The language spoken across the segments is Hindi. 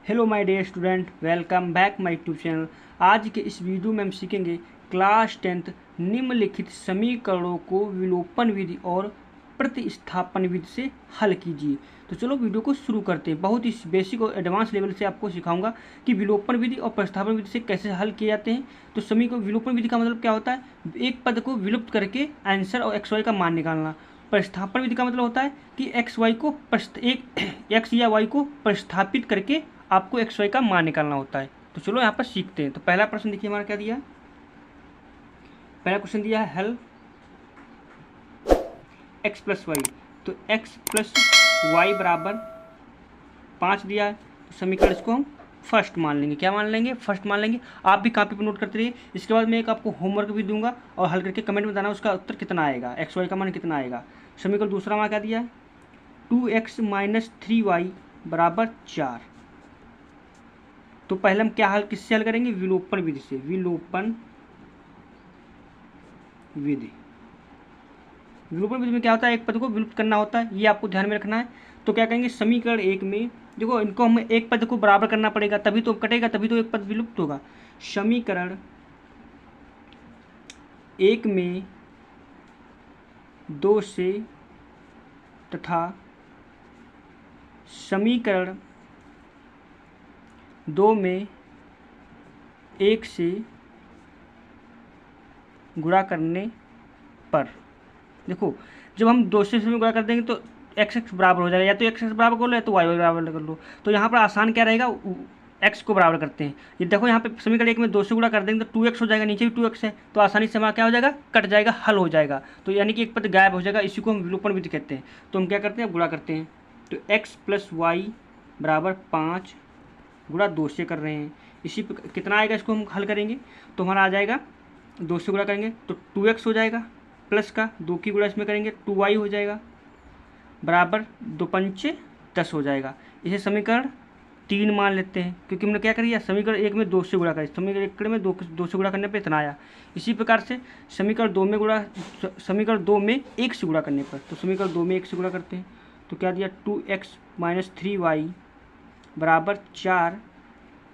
Hello my dear student, welcome back my YouTube channel. आज के इस वीडियो में हम सीखेंगे क्लास 10th निम्नलिखित समीकरणों को विलोपन विधि और प्रतिस्थापन विधि से हल कीजिए। तो चलो वीडियो को शुरू करते हैं। बहुत ही बेसिक और एडवांस लेवल से आपको सिखाऊंगा कि विलोपन विधि और प्रतिस्थापन विधि से कैसे हल किए जाते हैं। तो समीकरण विलोपन विधि का मतलब क्या होता है? एक पद को विलुप्त करके आंसर और एक्स वाई का मान निकालना। प्रतिस्थापन विधि का मतलब होता है कि एक्स वाई को एक्स या वाई को प्रतिस्थापित करके आपको एक्स वाई का मान निकालना होता है। तो चलो यहाँ पर सीखते हैं। तो पहला प्रश्न देखिए हमारा क्या दिया है। पहला क्वेश्चन दिया है हल एक्स प्लस वाई। तो एक्स प्लस वाई बराबर 5 दिया है। तो समीकरण इसको हम फर्स्ट मान लेंगे। क्या मान लेंगे? फर्स्ट मान लेंगे। आप भी कॉपी पर नोट करते रहिए। इसके बाद मैं एक आपको होमवर्क भी दूंगा और हल करके कमेंट में बताना उसका उत्तर कितना आएगा, एक्स वाई का मान कितना आएगा। समीकरण दूसरा हमारा क्या दिया है? 2x माइनस 3y बराबर 4। तो पहले हम क्या हल किससे हल करेंगे? विलोपन विधि से। विलोपन विधि। विलोपन विधि में क्या होता है? एक पद को विलुप्त करना होता है, ये आपको ध्यान में रखना है। तो क्या करेंगे? समीकरण एक में देखो, इनको हमें एक पद को बराबर करना पड़ेगा, तभी तो कटेगा, तभी तो एक पद विलुप्त होगा। समीकरण एक में 2 से तथा समीकरण 2 में 1 से गुणा करने पर, देखो जब हम 2 से गुणा कर देंगे तो एक्स एक्स बराबर हो जाएगा। या तो एक्स एक्स बराबर कर लो या तो वाई वाई बराबर कर लो। तो यहाँ पर आसान क्या रहेगा? एक्स को बराबर करते हैं। ये देखो यहाँ पे समीकरण एक में 2 से गुणा कर देंगे तो 2x हो जाएगा, नीचे भी 2x है, तो आसानी से हमारा क्या हो जाएगा? कट जाएगा, हल हो जाएगा। तो यानी कि एक पद गायब हो जाएगा। इसी को हम विलोपन विधि कहते हैं। तो हम क्या करते हैं? गुणा करते हैं। तो एक्स प्लस वाई बराबर 5 गुणा 2 से कर रहे हैं। इसी पर कितना आएगा? इसको हम हल करेंगे तो हमारा आ जाएगा, 2 से गुणा करेंगे तो 2x हो जाएगा, प्लस का 2 की गुणा इसमें करेंगे 2y हो जाएगा, बराबर 2 पंचे 10 हो जाएगा। इसे समीकरण 3 मान लेते हैं, क्योंकि हमने क्या करिए? समीकरण एक में 2 से गुणा करें, समीकरण एक में 2 से गुणा करने पर इतना आया। इसी प्रकार से समीकरण 2 में 1 से गुणा करने पर, तो समीकरण 2 में 1 से गुणा करते हैं तो क्या दिया? 2x माइनस 3y बराबर 4।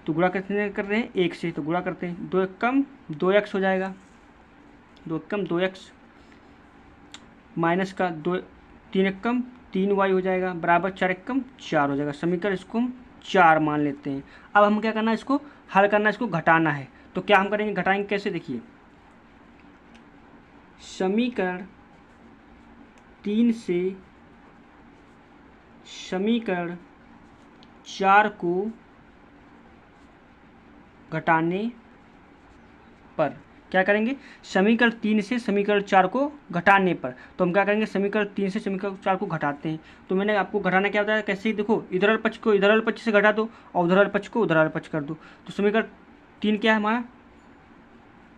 तो गुणा कितने कर रहे हैं? 1 से, तो गुणा करते हैं। 2 एक कम 2x हो जाएगा, 2 एक कम 2x माइनस का 3 एक कम 3y हो जाएगा, बराबर 4 एक कम 4 हो जाएगा। समीकरण इसको हम 4 मान लेते हैं। अब हम क्या करना है? इसको हल करना है, इसको घटाना है। तो क्या हम करेंगे? घटाएंगे कैसे? देखिए, समीकरण 3 से समीकरण 4 को घटाने पर क्या करेंगे? समीकरण 3 से समीकरण 4 को घटाने पर, तो हम क्या करेंगे? समीकरण 3 से समीकरण 4 को घटाते हैं। तो मैंने आपको घटाना क्या बताया? कैसे? देखो, इधर वाले पक्ष को इधर वाले पक्ष से घटा दो और उधर वाले पक्ष को उधर वाले पक्ष कर दो। तो समीकरण 3 क्या है हमारा?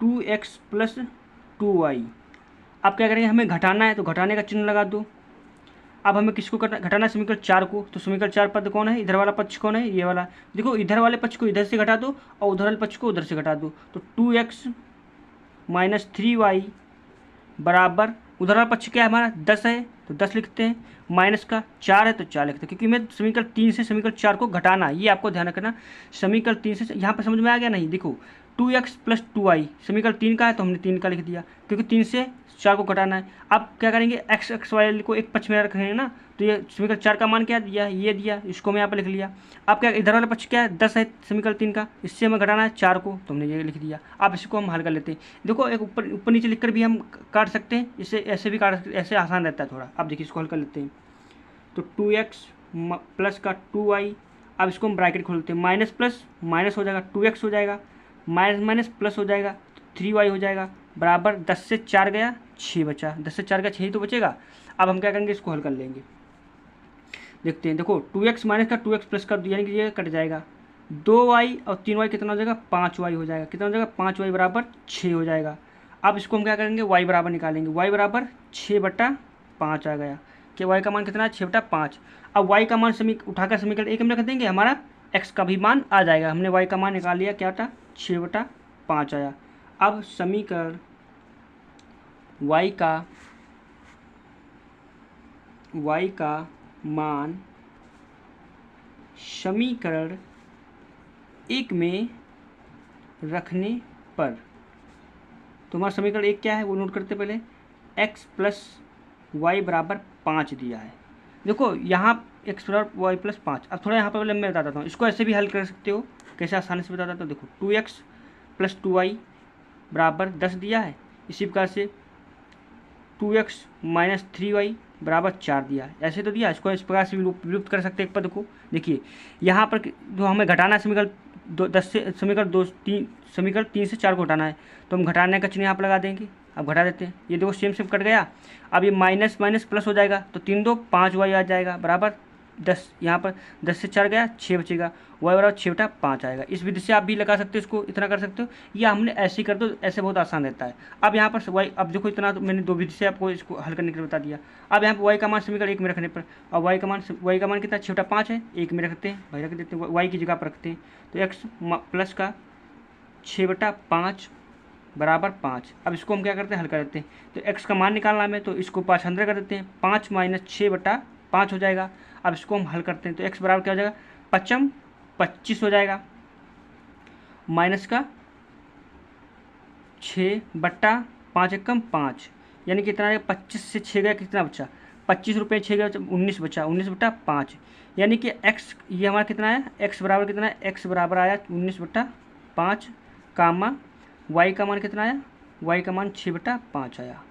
2x plus 2y। अब क्या करेंगे? हमें घटाना है तो घटाने का चिन्ह लगा दो। अब हमें किसको घटाना है? समीकरण 4 को। तो समीकरण 4 पद कौन है? इधर वाला पक्ष कौन है? ये वाला। देखो, इधर वाले पक्ष को इधर से घटा दो और उधर वाले पक्ष को उधर से घटा दो। तो 2x माइनस 3y बराबर, उधर वाला पक्ष क्या है हमारा? 10 है तो 10 लिखते हैं, माइनस का 4 है तो 4 लिखते हैं, क्योंकि मैं समीकरण 3 से समीकरण 4 को घटाना, ये आपको ध्यान रखना। समीकरण 3 से यहाँ पर समझ में आ गया नहीं? देखो, 2x प्लस 2y समीकरण 3 का है तो हमने 3 का लिख दिया, क्योंकि 3 से 4 को घटाना है। अब क्या करेंगे? एक्स एक्स वाई को एक पक्ष में रखेंगे ना, तो ये समीकरण 4 का मान क्या दिया? ये दिया, इसको मैं यहाँ पर लिख लिया। अब क्या, इधर वाला पक्ष क्या है? 10 है समीकरण 3 का, इससे हमें घटाना है 4 को, तो हमने ये लिख दिया। अब इसको हम हल कर लेते हैं। देखो, एक ऊपर ऊपर नीचे लिखकर भी हम काट सकते हैं, इसे ऐसे भी काट सकते हैं, ऐसे आसान रहता है थोड़ा। अब देखिए, इसको हल कर लेते हैं। तो 2x प्लस का 2y, अब इसको हम ब्रैकेट खोलते हैं, माइनस प्लस माइनस हो जाएगा, 2x हो जाएगा, माइनस माइनस प्लस हो जाएगा, 3y हो जाएगा, बराबर 10 से 4 गया 6 बचा, 10 से 4 गया 6 ही तो बचेगा। अब हम क्या करेंगे? इसको हल कर लेंगे। देखते हैं, देखो 2x माइनस का 2x प्लस कर दिया, यानी कि ये कट जाएगा। 2y और 3y कितना हो जाएगा? 5y हो जाएगा। कितना हो जाएगा? 5y बराबर 6 हो जाएगा। अब इसको हम क्या करेंगे? y बराबर निकालेंगे। y बराबर 6/5 आ गया, कि y का मान कितना है? 6/5। अब y का मान उठाकर समीकरण एक में रख देंगे, हमारा x का भी मान आ जाएगा। हमने y का मान निकाल लिया, क्या था? 6/5 आया। अब समीकरण y का मान समीकरण 1 में रखने पर, तो हमारा समीकरण 1 क्या है वो नोट करते पहले। x प्लस वाई बराबर 5 दिया है। देखो यहाँ x बराबर वाई प्लस 5। अब थोड़ा यहाँ पर पहले मैं बता देता हूँ, इसको ऐसे भी हल कर सकते हो, कैसे आसानी से बता देता हूँ। देखो 2x प्लस 2y बराबर 10 दिया है, इसी प्रकार से 2x माइनस 3y बराबर 4 दिया है, ऐसे तो दिया। इसको इस प्रकार से विलुप्त कर सकते हैं एक पद को। देखिए यहाँ पर जो हमें घटाना समीकरण 10 से समीकरण 3 से 4 को घटाना है, तो हम घटाने का चिन्ह यहाँ पर लगा देंगे। अब घटा देते हैं, ये देखो सेम कट गया। अब ये माइनस माइनस प्लस हो जाएगा, तो 3 2 5 वाई आ जाएगा बराबर 10। यहाँ पर 10 से 4 गया 6 बचेगा, वाई बराबर 6 बटा 5 आएगा। इस विधि से आप भी लगा सकते हो, इसको इतना कर सकते हो, या हमने ऐसे ही कर दो, ऐसे बहुत आसान रहता है। अब यहाँ पर वाई, अब देखो इतना तो मैंने 2 विधि से आपको इसको हल करने के लिए बता दिया। अब यहाँ पर वाई का मान समीकरण 1 में रखने पर, अब वाई का मान कितना 6 बटा 5 है, 1 में रखते हैं, भाई रख देते हैं, वाई की जगह पर रखते हैं। तो एक्स प्लस का 6 बटा 5 बराबर 5। अब इसको हम क्या करते हैं, हल कर देते हैं। तो x का मान निकालना हमें, तो इसको 5 अंदर कर देते हैं, 5 माइनस 6 बटा 5 हो जाएगा। अब इसको हम हल करते हैं, तो x बराबर क्या हो जाएगा, 5 25 हो जाएगा, माइनस का 6 बटा 5 एकम 5, यानी कितना आएगा, 25 से 6 गया कितना बचा, 25 रुपये 6 गया 19 बचा, 19 बटा 5, यानी कि x ये हमारा कितना है, x बराबर कितना है, x बराबर आया 19 बटा 5 कामा y का मान कितना आया, y का मान 6 बटा 5 आया।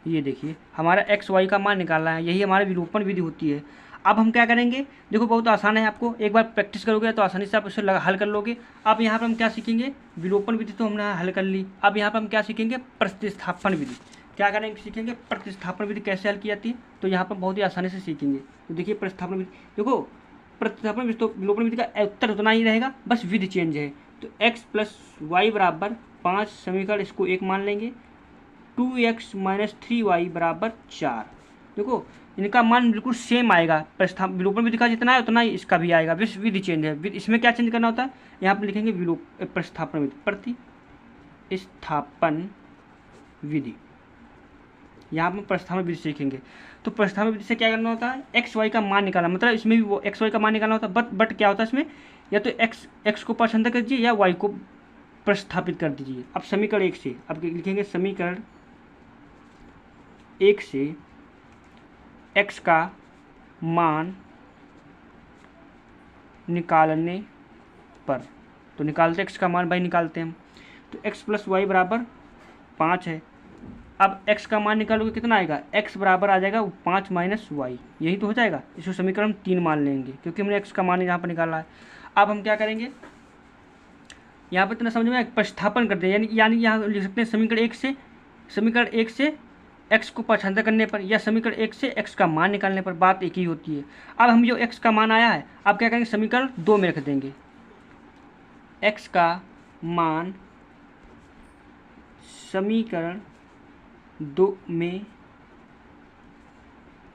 ये देखिए हमारा x y का मान निकालना है, यही हमारी विलोपन विधि होती है। अब हम क्या करेंगे, देखो बहुत आसान है, आपको एक बार प्रैक्टिस करोगे तो आसानी से आप इसे हल कर लोगे। अब यहाँ पर हम क्या सीखेंगे, विलोपन विधि तो हमने हल कर ली, अब यहाँ पर हम क्या सीखेंगे, प्रतिस्थापन विधि। क्या करेंगे, सीखेंगे प्रतिस्थापन विधि कैसे हल की जाती है, तो यहाँ पर बहुत ही आसानी से सीखेंगे। तो देखिए प्रतिस्थापन विधि, देखो प्रतिस्थापन विधि तो विलोपन विधि का उत्तर उतना ही रहेगा, बस विधि चेंज है। तो x प्लस वाई बराबर 5 समीकरण, इसको 1 मान लेंगे, 2x माइनस 3y बराबर 4। देखो इनका मान बिल्कुल सेम आएगा, विलोपन विधि का जितना है उतना ही इसका भी आएगा, बस विधि चेंज है। इसमें क्या चेंज करना होता है, यहाँ पर लिखेंगे प्रतिस्थापन विधि, प्रतिस्थापन विधि, यहाँ पर प्रतिस्थापन विधि सीखेंगे। तो प्रतिस्थापन विधि से क्या करना होता है, एक्स वाई का मान निकालना, मतलब इसमें भी वो एक्स वाई का मान निकालना होता है, बट क्या होता है इसमें, या तो एक्स को पार्ट अंदर कर दीजिए या वाई को प्रतिस्थापित कर दीजिए। अब समीकरण 1 से अब लिखेंगे, समीकरण 1 से x का मान निकालने पर, तो निकालते x का मान भाई निकालते हैं हम, तो x प्लस वाई बराबर 5 है। अब x का मान निकालोगे कितना आएगा, x बराबर आ जाएगा 5 माइनस वाई, यही तो हो जाएगा। इसको समीकरण 3 मान लेंगे, क्योंकि हमने x का मान यहाँ पर निकाला है। अब हम क्या करेंगे, यहाँ पर इतना समझ में, प्रतिस्थापन करते हैं, यानी यहाँ लिख सकते हैं समीकरण 1 से x को पक्षांतर करने पर, या समीकरण 1 से x का मान निकालने पर, बात एक ही होती है। अब हम जो x का मान आया है, अब क्या करेंगे, समीकरण 2 में रख देंगे, x का मान समीकरण 2 में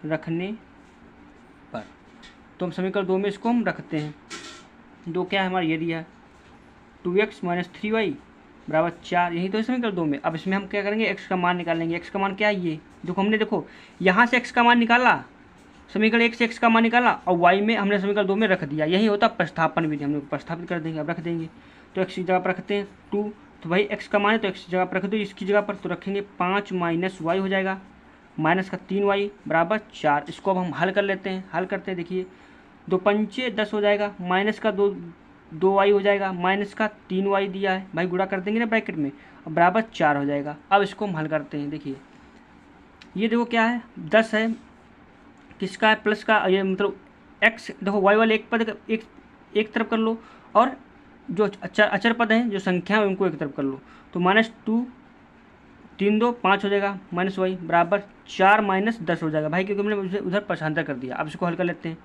रखने पर, तो हम समीकरण 2 में इसको हम रखते हैं। 2 क्या है हमारा, ये दिया 2x माइनस 3y बराबर 4, यही तो समीकरण 2 में। अब इसमें हम क्या करेंगे, x का मान निकालेंगे। x का मान क्या है, ये देखो हमने, देखो यहाँ से x का मान निकाला, समीकरण 1 से x का मान निकाला, और y में हमने समीकरण 2 में रख दिया, यही होता प्रतिस्थापन विधि। हम लोग प्रतिस्थापित कर देंगे, अब रख देंगे, तो x की जगह पर रखते हैं 2, तो भाई x का मान है तो x की जगह पर रख दो, इसकी जगह पर तो रखेंगे 5 माइनस वाई हो जाएगा, माइनस का 3y बराबर 4। इसको अब हम हल कर लेते हैं, हल करते हैं, देखिए 2 पंचे 10 हो जाएगा, माइनस का 2y हो जाएगा, माइनस का 3y दिया है भाई, गुणा कर देंगे ना ब्रैकेट में, अब बराबर 4 हो जाएगा। अब इसको हम हल करते हैं, देखिए ये देखो क्या है, 10 है, किसका है, प्लस का, ये मतलब x, देखो y वाले एक पद एक तरफ कर लो, और जो अचर पद हैं, जो संख्या है उनको एक तरफ कर लो, तो -2 3 2 5 हो जाएगा, माइनस वाई बराबर 4 माइनस 10 हो जाएगा भाई, क्योंकि हमने उसे उधर पक्षांतर कर दिया। अब इसको हल कर लेते हैं,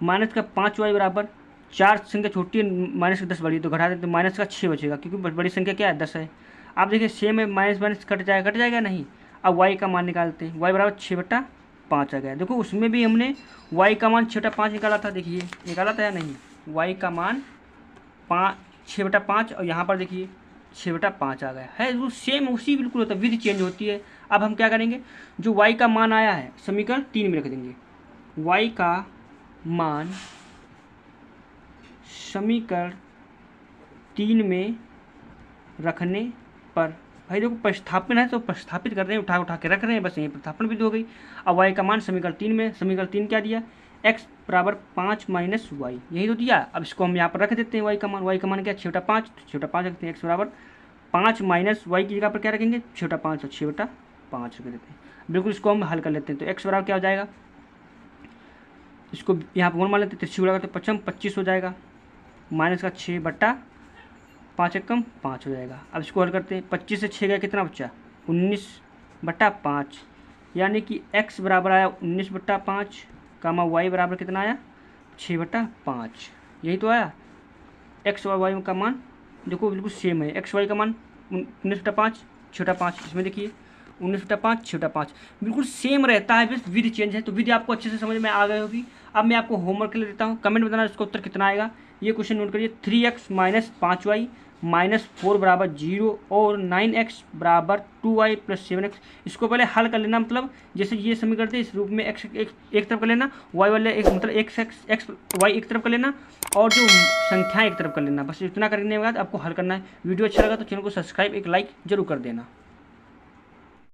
माइनस का 5y बराबर 4 संख्या छोटी है, माइनस का 10 बड़ी, तो घटा देते, माइनस का 6 बचेगा, क्योंकि बड़ी संख्या क्या है, 10 है। आप देखिए सेम है, माइनस माइनस कट जाएगा नहीं। अब y का मान निकालते हैं, y बराबर 6 बटा 5 आ गया। देखो उसमें भी हमने y का मान 6 बटा 5 निकाला था, देखिए निकाला था या नहीं, y का मान 6 बटा 5, और यहाँ पर देखिए 6 बटा 5 आ गया है, वो सेम उसी बिल्कुल होता है, विधि चेंज होती है। अब हम क्या करेंगे, जो y का मान आया है समीकरण 3 में रख देंगे, y का मान समीकरण 3 में रखने पर, भाई देखो प्रतिस्थापन है तो प्रतिस्थापित कर रहे हैं, उठा के रख रहे हैं, बस यही प्रतिस्थापन भी हो गई। अब y का मान समीकरण 3 में, समीकरण 3 क्या दिया, x बराबर 5 माइनस वाई, यही तो दिया। अब इसको हम यहाँ पर रख देते हैं y का मान क्या, 6/5, तो 6/5 रखते हैं, x बराबर 5 माइनस वाई की जगह पर क्या रखेंगे, 6/5, तो 6/5 रख देते हैं। बिल्कुल इसको हम हल कर लेते हैं, तो x बराबर क्या हो जाएगा, इसको यहाँ पर मान लेते हैं, 3 गुणा करते 25 हो जाएगा, माइनस का 6/5 एकम 5 हो जाएगा। अब इसको हल करते हैं, 25 से 6 गया कितना बच्चा, 19/5, यानी कि x बराबर आया 19/5, कामा y बराबर कितना आया, 6/5, यही तो आया। x और y का मान देखो बिल्कुल सेम है, x y का मान 19/5, 6/5, इसमें देखिए 19/5, 6/5 बिल्कुल सेम रहता है, बस विधि चेंज है। तो विधि आपको अच्छे से समझ में आ गई होगी। अब मैं आपको होमवर्क के लिए देता हूँ, कमेंट बताना इसका उत्तर कितना आएगा। ये क्वेश्चन नोट करिए, 3x माइनस 5y माइनस 4 बराबर 0 और 9x बराबर 2y प्लस 7x। इसको पहले हल कर लेना, मतलब जैसे ये समीकरण थे इस रूप में x एक तरफ कर लेना, y वाले एक मतलब x y एक तरफ कर लेना, और जो संख्या एक तरफ कर लेना। बस इतना करने के बाद आपको हल करना है। वीडियो अच्छा लगा तो चैनल को सब्सक्राइब, एक लाइक जरूर कर देना।